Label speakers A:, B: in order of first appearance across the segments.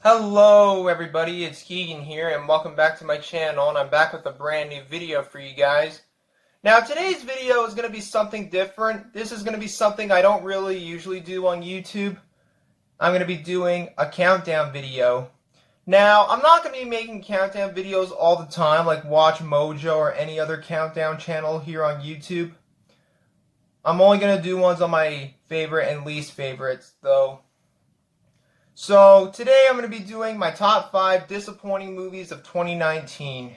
A: Hello everybody, it's Keegan here and welcome back to my channel, and I'm back with a brand new video for you guys. Now today's video is going to be something different. This is going to be something I don't really usually do on YouTube. I'm going to be doing a countdown video. Now I'm not going to be making countdown videos all the time like Watch Mojo or any other countdown channel here on YouTube. I'm only going to do ones on my favorite and least favorites though. So today I'm going to be doing my top 5 disappointing movies of 2019.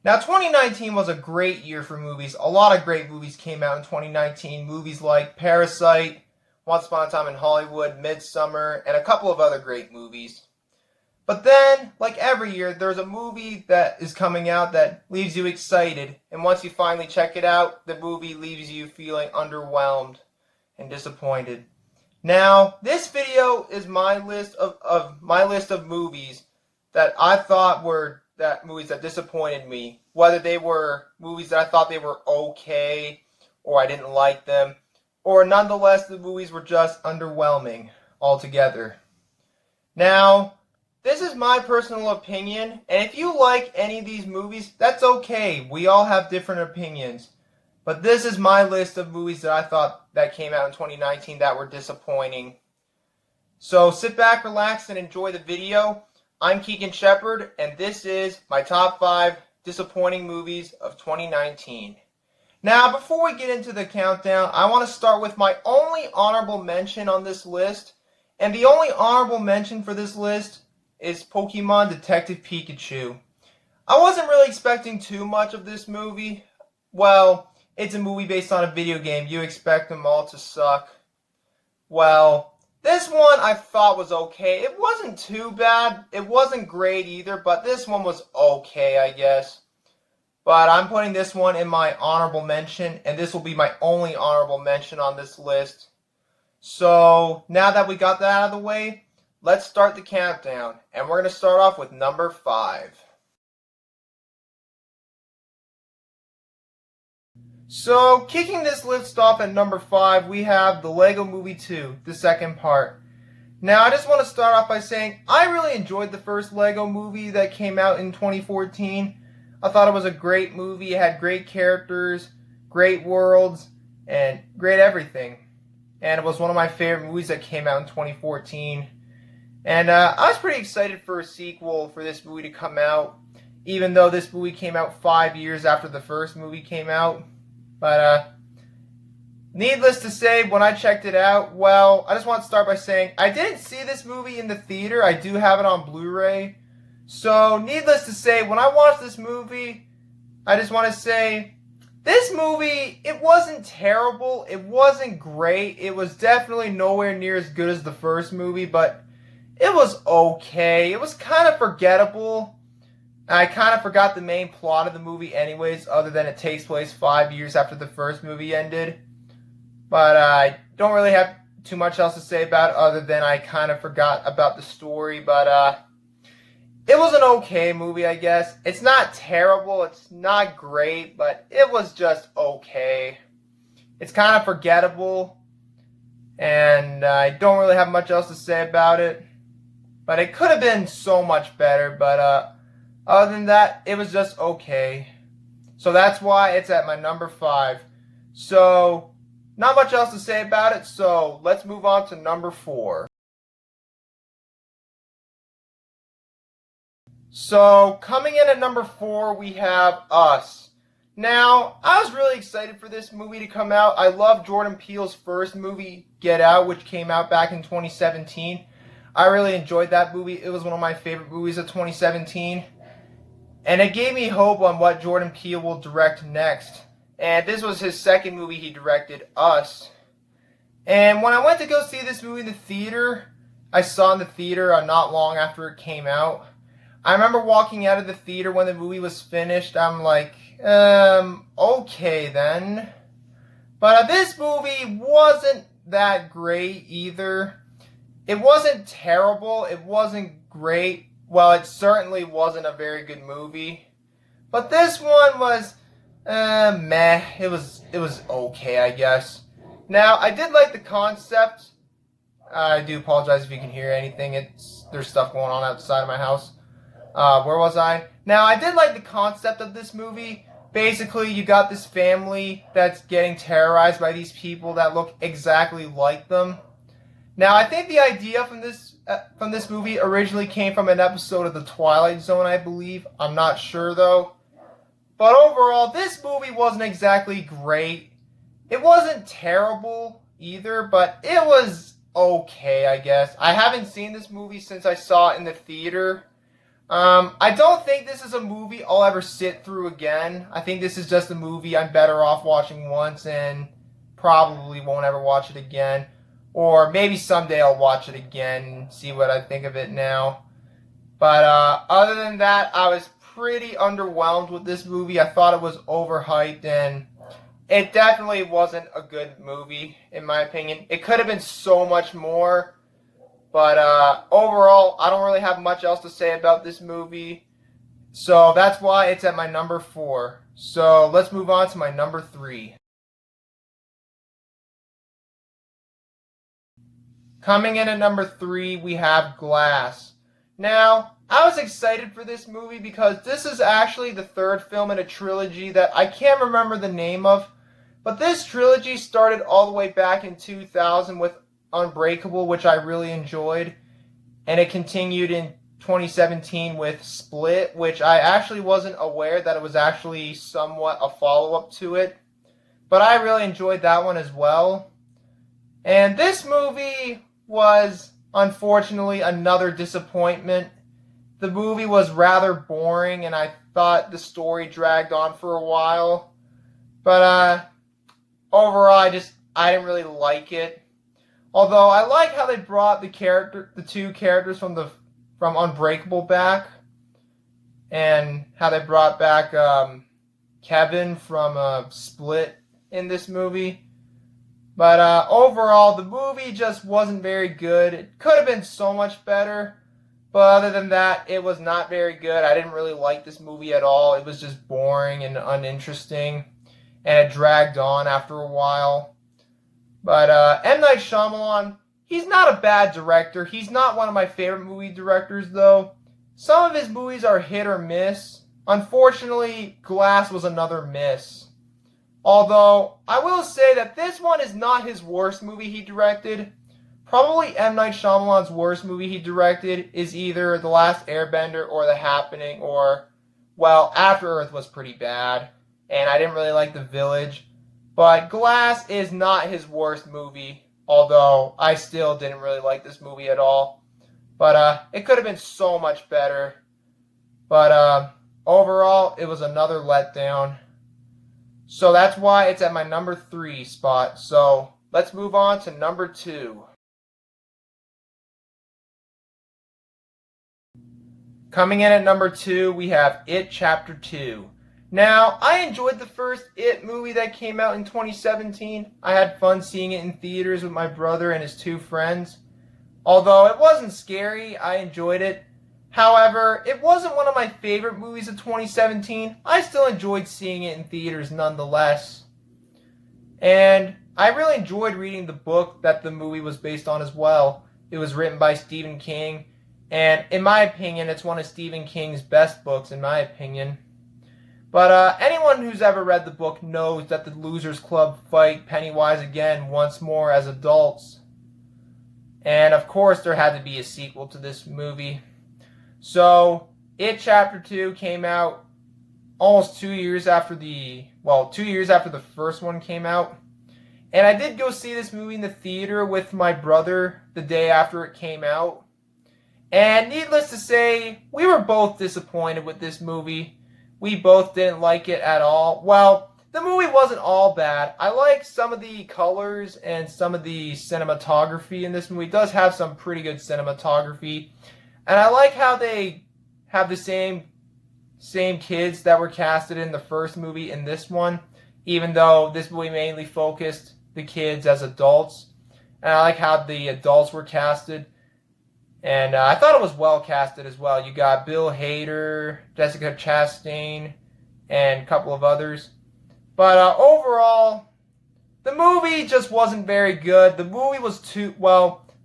A: Now 2019 was a great year for movies. A lot of great movies came out in 2019. Movies like Parasite, Once Upon a Time in Hollywood, Midsummer, and a couple of other great movies. But then, like every year, there's a movie that is coming out that leaves you excited. And once you finally check it out, the movie leaves you feeling underwhelmed and disappointed. Now, this video is my list of movies that I thought were movies that disappointed me. Whether they were movies that I thought they were okay or I didn't like them, or nonetheless the movies were just underwhelming altogether. Now, this is my personal opinion, and if you like any of these movies, that's okay. We all have different opinions. But this is my list of movies that I thought that came out in 2019 that were disappointing. So sit back, relax, and enjoy the video. I'm Keegan Shepard, and this is my top 5 disappointing movies of 2019. Now, before we get into the countdown, I want to start with my only honorable mention on this list. And the only honorable mention for this list is Pokemon Detective Pikachu. I wasn't really expecting too much of this movie. Well, it's a movie based on a video game. You expect them all to suck. Well, this one I thought was okay. It wasn't too bad. It wasn't great either, but this one was okay, I guess. But I'm putting this one in my honorable mention, and this will be my only honorable mention on this list. So, now that we got that out of the way, let's start the countdown. And we're going to start off with number 5. So, kicking this list off at number 5, we have the Lego Movie 2, the second part. Now, I just want to start off by saying I really enjoyed the first Lego movie that came out in 2014. I thought it was a great movie. It had great characters, great worlds, and great everything. And it was one of my favorite movies that came out in 2014. And I was pretty excited for a sequel for this movie to come out, even though this movie came out 5 years after the first movie came out. But, needless to say, when I checked it out, well, I just want to start by saying I didn't see this movie in the theater. I do have it on Blu-ray. So, needless to say, when I watched this movie, I just want to say, this movie, it wasn't terrible. It wasn't great. It was definitely nowhere near as good as the first movie, but it was okay. It was kind of forgettable. I kind of forgot the main plot of the movie anyways, other than it takes place 5 years after the first movie ended. But I don't really have too much else to say about it, other than I kind of forgot about the story. But it was an okay movie, I guess. It's not terrible, it's not great, but it was just okay. It's kind of forgettable, and I don't really have much else to say about it. But it could have been so much better, but other than that, it was just okay. So that's why it's at my number 5. So, not much else to say about it, so let's move on to number 4. So, coming in at number 4, we have Us. Now, I was really excited for this movie to come out. I love Jordan Peele's first movie, Get Out, which came out back in 2017. I really enjoyed that movie. It was one of my favorite movies of 2017. And it gave me hope on what Jordan Peele will direct next. And this was his second movie he directed, Us. And when I went to go see this movie in the theater, I saw in the theater not long after it came out. I remember walking out of the theater when the movie was finished. I'm like, okay then. But this movie wasn't that great either. It wasn't terrible. It wasn't great. Well, it certainly wasn't a very good movie. But this one was, meh. It was okay, I guess. Now, I did like the concept I do apologize if you can hear anything. There's stuff going on outside of my house. Where was I? Now, I did like the concept of this movie. Basically, you got this family that's getting terrorized by these people that look exactly like them. Now, I think the idea from this movie originally came from an episode of The Twilight Zone, I believe. I'm not sure though. But overall, this movie wasn't exactly great. It wasn't terrible either, but it was okay, I guess. I haven't seen this movie since I saw it in the theater. I don't think this is a movie I'll ever sit through again. I think this is just a movie I'm better off watching once and probably won't ever watch it again. Or maybe someday I'll watch it again and see what I think of it now. But other than that, I was pretty underwhelmed with this movie. I thought it was overhyped, and it definitely wasn't a good movie, in my opinion. It could have been so much more. But overall, I don't really have much else to say about this movie. So that's why it's at my number 4. So let's move on to my number 3. Coming in at number 3, we have Glass. Now, I was excited for this movie because this is actually the third film in a trilogy that I can't remember the name of. But this trilogy started all the way back in 2000 with Unbreakable, which I really enjoyed, and it continued in 2017 with Split, which I actually wasn't aware that it was actually somewhat a follow-up to it, but I really enjoyed that one as well. And this movie was unfortunately another disappointment. The movie was rather boring, and I thought the story dragged on for a while, but overall I didn't really like it. Although I like how they brought the two characters from Unbreakable back, and how they brought back Kevin from Split in this movie. But overall, the movie just wasn't very good. It could have been so much better, but other than that, it was not very good. I didn't really like this movie at all. It was just boring and uninteresting, and it dragged on after a while. But M. Night Shyamalan, he's not a bad director. He's not one of my favorite movie directors, though. Some of his movies are hit or miss. Unfortunately, Glass was another miss. Although, I will say that this one is not his worst movie he directed. Probably M. Night Shyamalan's worst movie he directed is either The Last Airbender or The Happening, or, well, After Earth was pretty bad, and I didn't really like The Village. But Glass is not his worst movie, although I still didn't really like this movie at all. But it could have been so much better. But overall, it was another letdown. So that's why it's at my number 3 spot. So let's move on to number 2. Coming in at number 2, we have It Chapter 2. Now, I enjoyed the first It movie that came out in 2017. I had fun seeing it in theaters with my brother and his 2 friends. Although it wasn't scary, I enjoyed it. However, it wasn't one of my favorite movies of 2017. I still enjoyed seeing it in theaters nonetheless. And I really enjoyed reading the book that the movie was based on as well. It was written by Stephen King. And in my opinion, it's one of Stephen King's best books, in my opinion. But anyone who's ever read the book knows that the Losers Club fight Pennywise again once more as adults. And of course there had to be a sequel to this movie. So, It Chapter 2 came out almost 2 years after 2 years after the first one came out. And I did go see this movie in the theater with my brother the day after it came out. And needless to say, we were both disappointed with this movie. We both didn't like it at all. Well, the movie wasn't all bad. I like some of the colors and some of the cinematography in this movie. It does have some pretty good cinematography. And I like how they have the same kids that were casted in the first movie in this one, even though this movie mainly focused the kids as adults. And I like how the adults were casted. And I thought it was well casted as well. You got Bill Hader, Jessica Chastain, and a couple of others. But overall, the movie just wasn't very good. The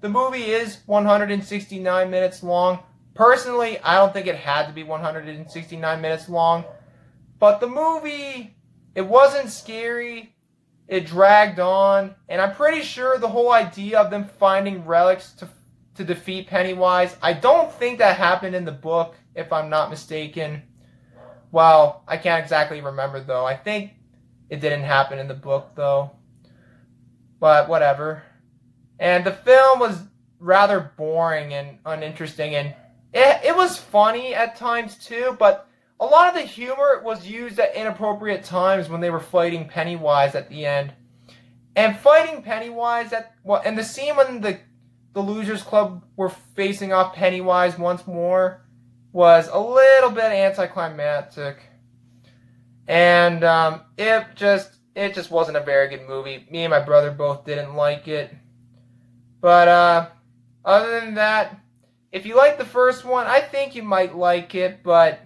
A: the movie is 169 minutes long. Personally, I don't think it had to be 169 minutes long. But the movie, it wasn't scary. It dragged on. And I'm pretty sure the whole idea of them finding relics to defeat Pennywise, I don't think that happened in the book, if I'm not mistaken. Well, I can't exactly remember, though. I think it didn't happen in the book, though. But whatever. And the film was rather boring and uninteresting. And it was funny at times, too. But a lot of the humor was used at inappropriate times when they were fighting Pennywise at the end. And fighting Pennywise and the scene when the Losers Club were facing off Pennywise once more was a little bit anticlimactic. And it just wasn't a very good movie. Me and my brother both didn't like it. But other than that, if you like the first one, I think you might like it, but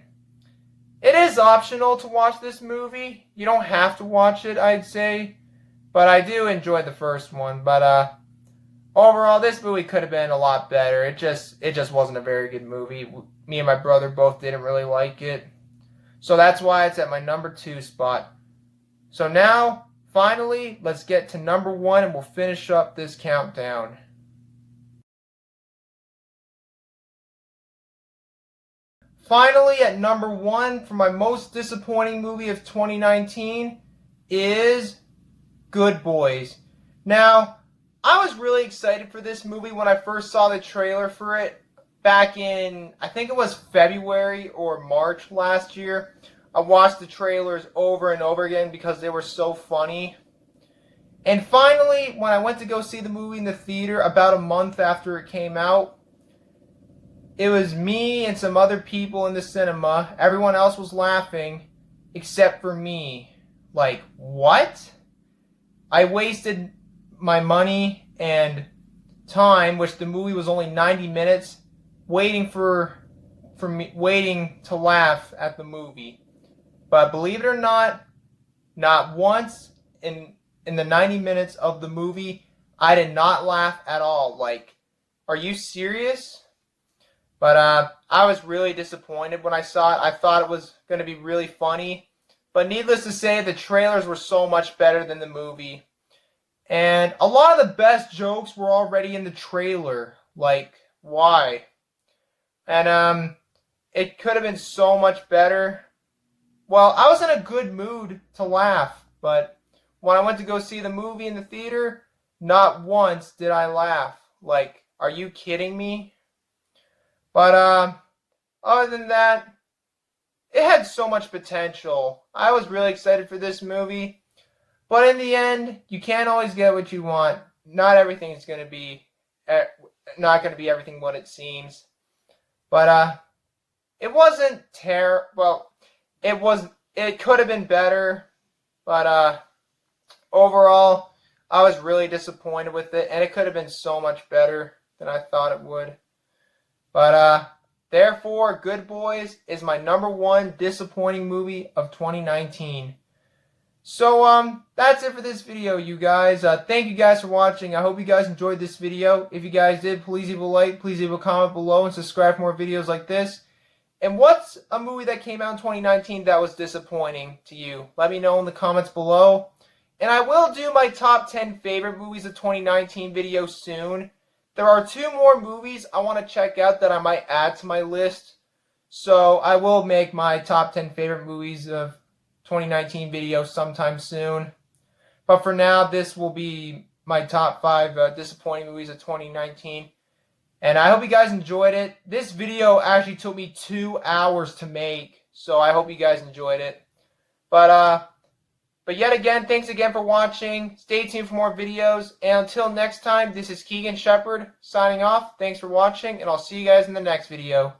A: it is optional to watch this movie. You don't have to watch it, I'd say. But I do enjoy the first one. But overall, this movie could have been a lot better. It just wasn't a very good movie. Me and my brother both didn't really like it. So that's why it's at my number 2 spot. So now, finally, let's get to number 1 and we'll finish up this countdown. Finally, at number 1 for my most disappointing movie of 2019 is Good Boys. Now, I was really excited for this movie when I first saw the trailer for it back in, I think it was February or March last year. I watched the trailers over and over again because they were so funny. And finally, when I went to go see the movie in the theater about a month after it came out, it was me and some other people in the cinema. Everyone else was laughing except for me. Like, what? I wasted my money and time, which the movie was only 90 minutes, waiting waiting to laugh at the movie. But believe it or not once in the 90 minutes of the movie, I did not laugh at all. Like, are you serious? But I was really disappointed when I saw it. I thought it was going to be really funny. But needless to say, the trailers were so much better than the movie. And a lot of the best jokes were already in the trailer. Like, why? And it could have been so much better. Well, I was in a good mood to laugh. But when I went to go see the movie in the theater, not once did I laugh. Like, are you kidding me? But other than that, it had so much potential. I was really excited for this movie. But in the end, you can't always get what you want. Not everything is going to be everything what it seems. But it wasn't terrible. Well, it could have been better. But overall, I was really disappointed with it, and it could have been so much better than I thought it would. But therefore, Good Boys is my number 1 disappointing movie of 2019. So that's it for this video, you guys. Thank you guys for watching. I hope you guys enjoyed this video. If you guys did, please leave a like, please leave a comment below, and subscribe for more videos like this. And what's a movie that came out in 2019 that was disappointing to you? Let me know in the comments below. And I will do my top 10 favorite movies of 2019 video soon. There are 2 more movies I want to check out that I might add to my list. So I will make my top 10 favorite movies of 2019 video sometime soon. But for now, this will be my top 5 disappointing movies of 2019. And I hope you guys enjoyed it. This video actually took me 2 hours to make. So I hope you guys enjoyed it. But yet again, thanks again for watching. Stay tuned for more videos. And until next time, this is Keegan Shepard signing off. Thanks for watching, and I'll see you guys in the next video.